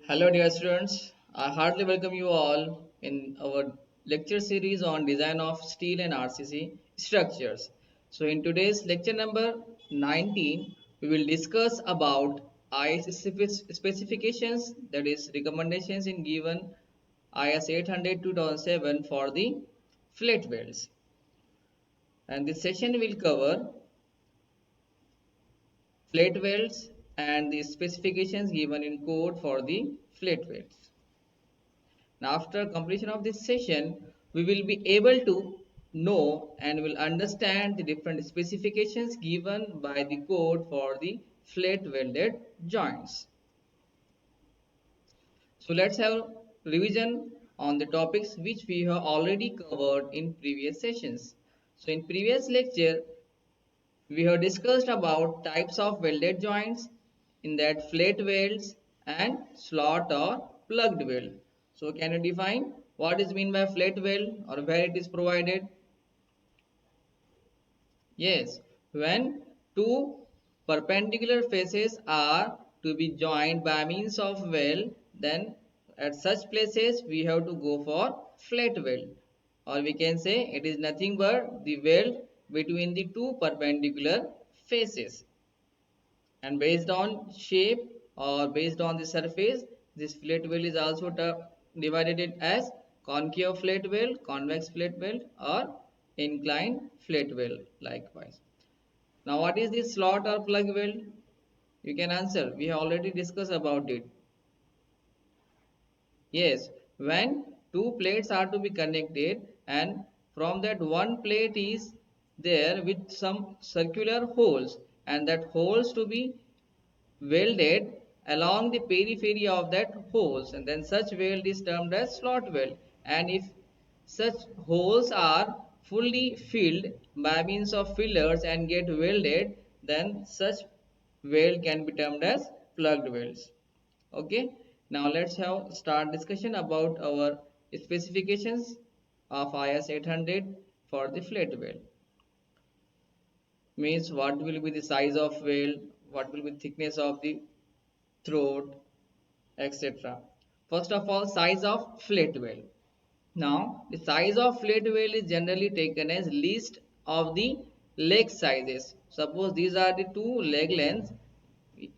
Hello, dear students. I heartily welcome you all in our lecture series on design of steel and RCC structures. So, in today's lecture number 19, we will discuss about IS specifications, that is, recommendations in given IS 800 2007 for the flat welds. And this session will cover flat welds and the specifications given in code for the flat welds. Now, after completion of this session, we will be able to know and will understand the different specifications given by the code for the flat welded joints. So let's have revision on the topics which we have already covered in previous sessions. So in previous lecture, we have discussed about types of welded joints, in that flat welds and slot or plugged weld. So can you define what is mean by flat weld or where it is provided? Yes, when two perpendicular faces are to be joined by means of weld, then at such places we have to go for flat weld, or we can say it is nothing but the weld between the two perpendicular faces. And based on shape or based on the surface, this flat weld is also divided it as concave flat weld, convex flat weld, or inclined flat weld likewise. Now what is this slot or plug weld? You can answer, we have already discussed about it. Yes, when two plates are to be connected and from that one plate is there with some circular holes, and that holes to be welded along the periphery of that holes, and then such weld is termed as slot weld. And if such holes are fully filled by means of fillers and get welded, then such weld can be termed as plugged welds. Okay, now let's have start discussion about our specifications of IS 800 for the flat weld. Means what will be the size of weld, what will be the thickness of the throat, etc. First of all, size of flat weld. Now, the size of flat weld is generally taken as least of the leg sizes. Suppose these are the two leg lengths.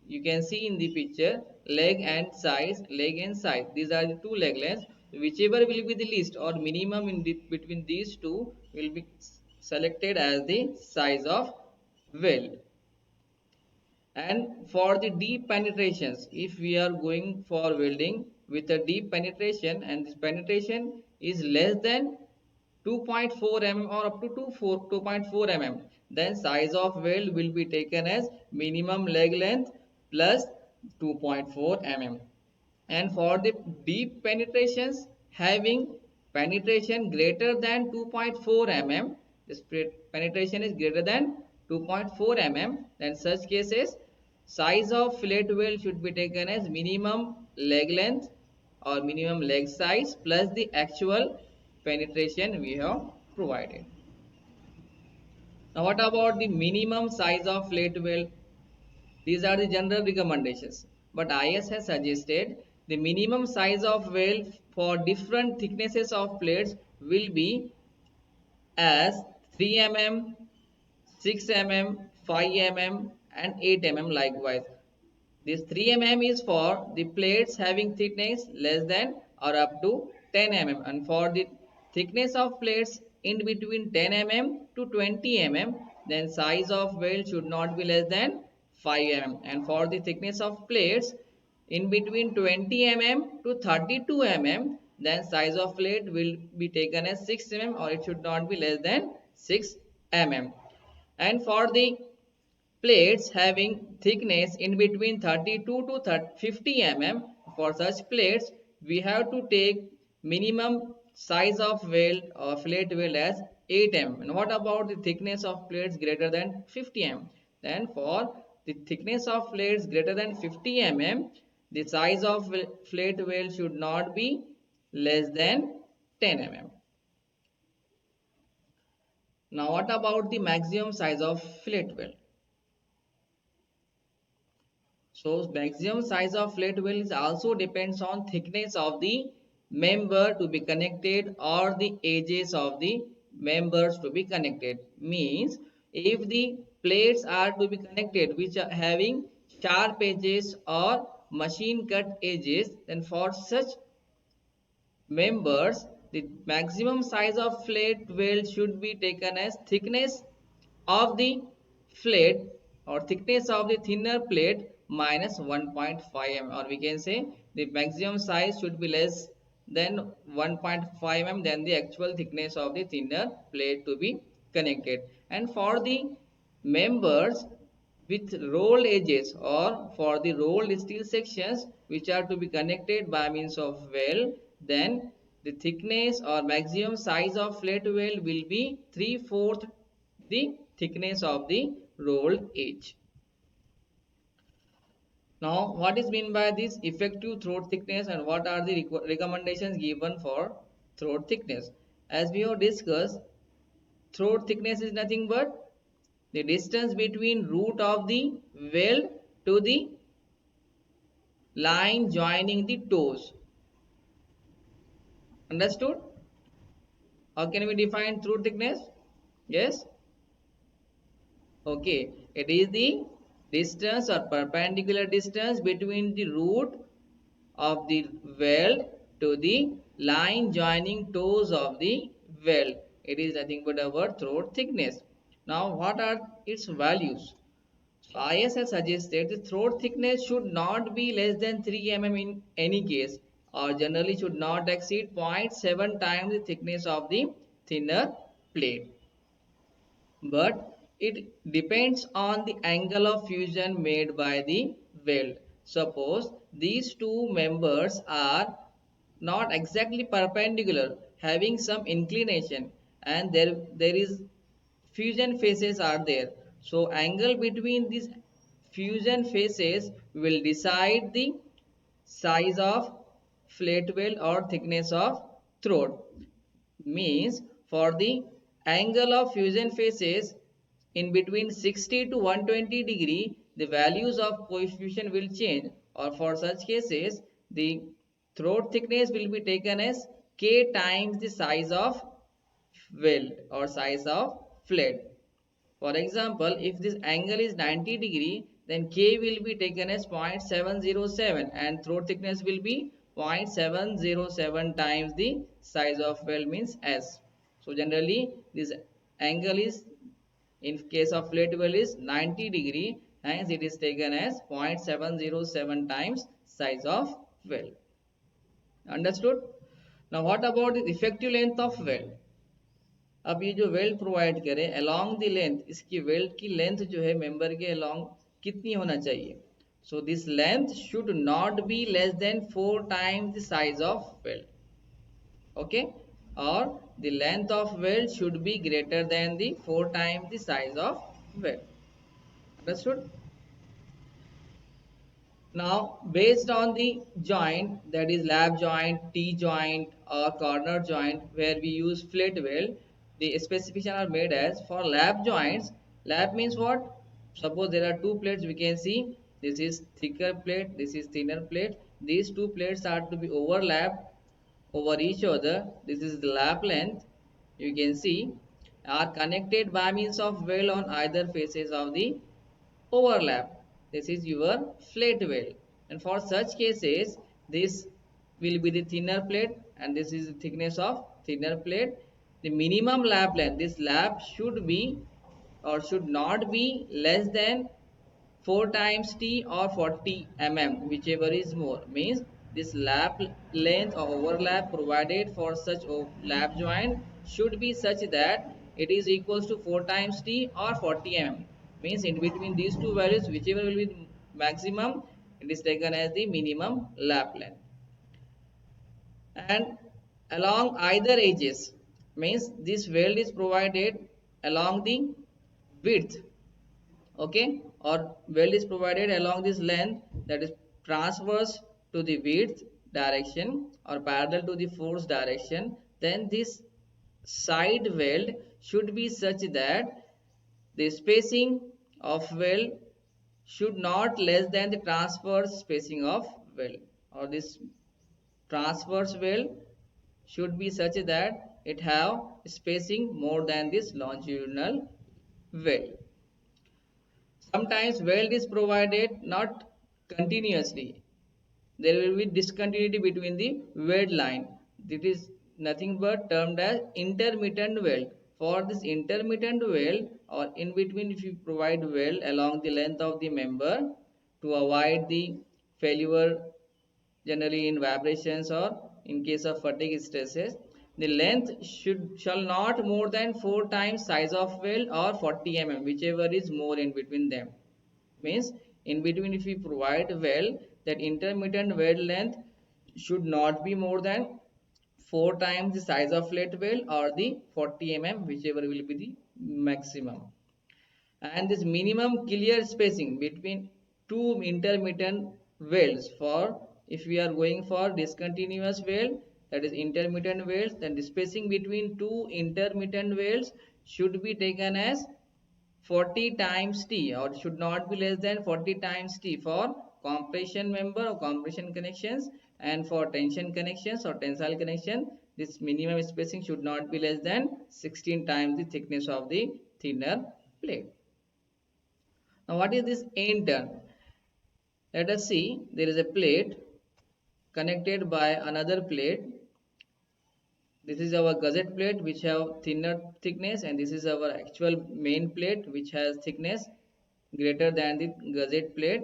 You can see in the picture leg and size. These are the two leg lengths. Whichever will be the least or minimum in between these two will be selected as the size of weld. And for the deep penetrations, if we are going for welding with a deep penetration and this penetration is less than 2.4 mm or up to 2.4 mm, then size of weld will be taken as minimum leg length plus 2.4 mm. And for the deep penetrations having penetration greater than 2.4 mm, this penetration is greater than 2.4 mm, then such cases size of fillet weld should be taken as minimum leg length or minimum leg size plus the actual penetration we have provided. Now what about the minimum size of fillet weld? These are the general recommendations, but IS has suggested the minimum size of weld for different thicknesses of plates will be as 3 mm, 6 mm, 5 mm and 8 mm likewise. This 3 mm is for the plates having thickness less than or up to 10 mm, and for the thickness of plates in between 10 mm to 20 mm, then size of weld should not be less than 5 mm, and for the thickness of plates in between 20 mm to 32 mm, then size of plate will be taken as 6 mm or it should not be less than 6 mm. And for the plates having thickness in between 32 to 50 mm, for such plates we have to take minimum size of weld or fillet weld as 8 mm. And what about the thickness of plates greater than 50 mm? Then for the thickness of plates greater than 50 mm, the size of fillet weld should not be less than 10 mm. Now what about the maximum size of fillet weld? So maximum size of flat weld is also depends on thickness of the member to be connected or the edges of the members to be connected. Means if the plates are to be connected which are having sharp edges or machine cut edges, then for such members, the maximum size of flat weld should be taken as thickness of the flat or thickness of the thinner plate minus 1.5 mm, or we can say the maximum size should be less than 1.5 mm than the actual thickness of the thinner plate to be connected. And for the members with rolled edges or for the rolled steel sections which are to be connected by means of weld, then the thickness or maximum size of flat weld will be 3/4 the thickness of the rolled edge. Now, what is meant by this effective throat thickness and what are the recommendations given for throat thickness? As we have discussed, throat thickness is nothing but the distance between root of the weld to the line joining the toes. Understood? How can we define throat thickness? Yes? Okay. It is the distance or perpendicular distance between the root of the weld to the line joining toes of the weld. It is nothing but our throat thickness. Now, what are its values? So IS has suggested the throat thickness should not be less than 3 mm in any case, or generally should not exceed 0.7 times the thickness of the thinner plate. But it depends on the angle of fusion made by the weld. Suppose these two members are not exactly perpendicular, having some inclination, and there is fusion faces are there. So angle between these fusion faces will decide the size of flat weld or thickness of throat. Means for the angle of fusion faces in between 60 to 120 degree, the values of coefficient will change, or for such cases the throat thickness will be taken as k times the size of weld or size of flat. For example, if this angle is 90 degree, then K will be taken as 0.707 and throat thickness will be 0.707 times the size of weld means S. So generally this angle is in case of flat weld is 90 degree, hence it is taken as 0.707 times size of weld. Understood? Now what about the effective length of weld? अब ये जो weld provide करें along the length, इसकी weld की length जो है member के along कितनी होना चाहिए? So this length should not be less than 4 times the size of weld. Okay, और the length of weld should be greater than the 4 times the size of weld. Understood? Now, based on the joint, that is lap joint, T-joint or corner joint where we use flat weld, the specification are made as for lap joints. Lap means what? Suppose there are two plates, we can see this is thicker plate, this is thinner plate. These two plates are to be overlapped over each other. This is the lap length. You can see are connected by means of weld on either faces of the overlap. This is your flat weld, and for such cases this will be the thinner plate and this is the thickness of thinner plate. The minimum lap length, this lap should be or should not be less than 4 times T or 40 mm, whichever is more. Means this lap length or overlap provided for such lap joint should be such that it is equals to 4 times T or 40 mm. Means in between these two values, whichever will be the maximum, it is taken as the minimum lap length. And along either edges, means this weld is provided along the width, okay, or weld is provided along this length that is transverse to the width direction or parallel to the force direction. Then this side weld should be such that the spacing of weld should not less than the transverse spacing of well, or this transverse well should be such that it have spacing more than this longitudinal well. Sometimes weld is provided not continuously. There will be discontinuity between the weld line. This is nothing but termed as intermittent weld. For this intermittent weld, or in between, if you provide weld along the length of the member to avoid the failure, generally in vibrations or in case of fatigue stresses, the length shall not more than 4 times size of weld or 40 mm, whichever is more in between them. Means in between, if we provide weld, that intermittent weld length should not be more than 4 times the size of flat weld or the 40 mm, whichever will be the maximum. And this minimum clear spacing between two intermittent welds, for if we are going for discontinuous weld, that is intermittent welds, then the spacing between two intermittent welds should be taken as 40 times T, or should not be less than 40 times T for compression member or compression connections, and for tension connections or tensile connection this minimum spacing should not be less than 16 times the thickness of the thinner plate. Now what is this end turn? Let us see, there is a plate connected by another plate. This is our gusset plate which have thinner thickness, and this is our actual main plate which has thickness greater than the gusset plate.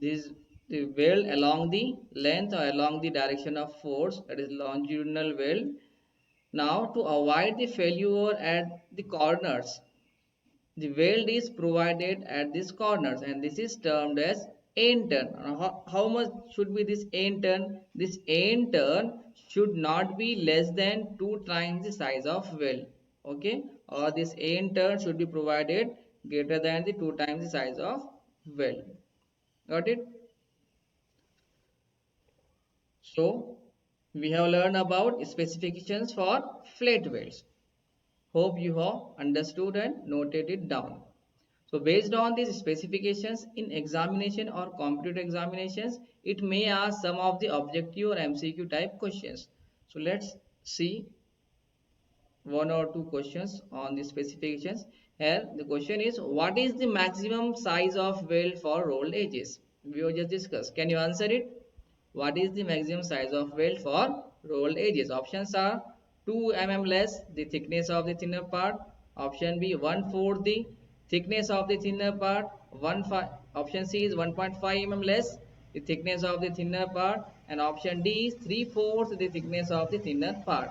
This the weld along the length or along the direction of force, that is longitudinal weld. Now to avoid the failure at the corners, the weld is provided at these corners, and this is termed as end turn. How much should be this end turn? This end turn should not be less than 2 times the size of weld. Okay, or this end turn should be provided greater than the 2 times the size of weld. Got it? So we have learned about specifications for flat welds. Hope you have understood and noted it down. So based on these specifications in examination or competitive examinations, it may ask some of the objective or MCQ type questions. So let's see one or two questions on the specifications. Here the question is, what is the maximum size of weld for rolled edges? We have just discussed. Can you answer it? What is the maximum size of weld for rolled edges? Options are 2 mm less the thickness of the thinner part. Option B 1/4 the thickness of the thinner part. Option C is 1.5 mm less the thickness of the thinner part, and option D is 3/4 the thickness of the thinner part.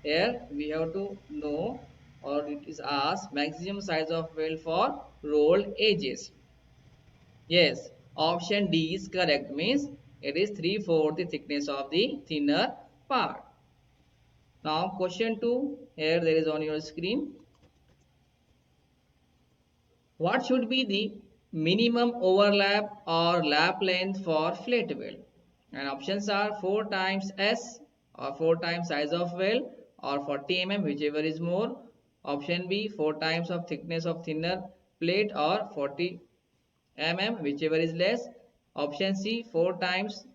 Here we have to know, or it is asked, maximum size of weld for rolled edges. Yes, option D is correct. Means it is 3/4 the thickness of the thinner part. Now question 2, here there is on your screen. What should be the minimum overlap or lap length for flat weld? And options are 4 times S, or 4 times size of weld, or 40 mm, whichever is more. Option B 4 times of thickness of thinner plate, or 40 mm, whichever is less. Option C 4 times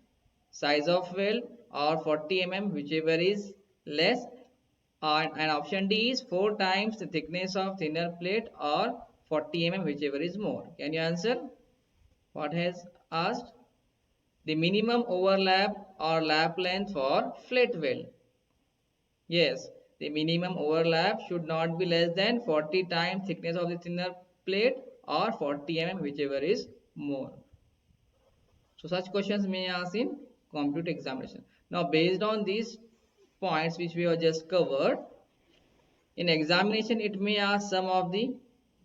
size of weld, or 40 mm, whichever is less. And option D is 4 times the thickness of thinner plate, or 40 mm, whichever is more. Can you answer? What has asked? The minimum overlap or lap length for flat weld. Yes, the minimum overlap should not be less than 40 times thickness of the thinner plate, or 40 mm, whichever is more. So such questions may ask in compute examination. Now based on these points which we have just covered, in examination it may ask some of the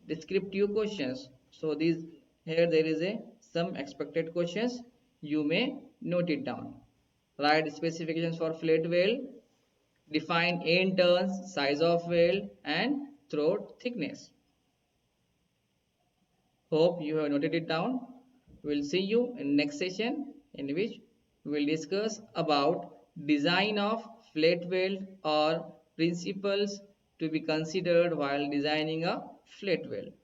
descriptive questions. So these, here there is a some expected questions, you may note it down. Write specifications for flat weld, define end turns, size of weld, and throat thickness. Hope you have noted it down. We'll see you in next session, in which we'll discuss about design of flat weld or principles to be considered while designing a flat weld.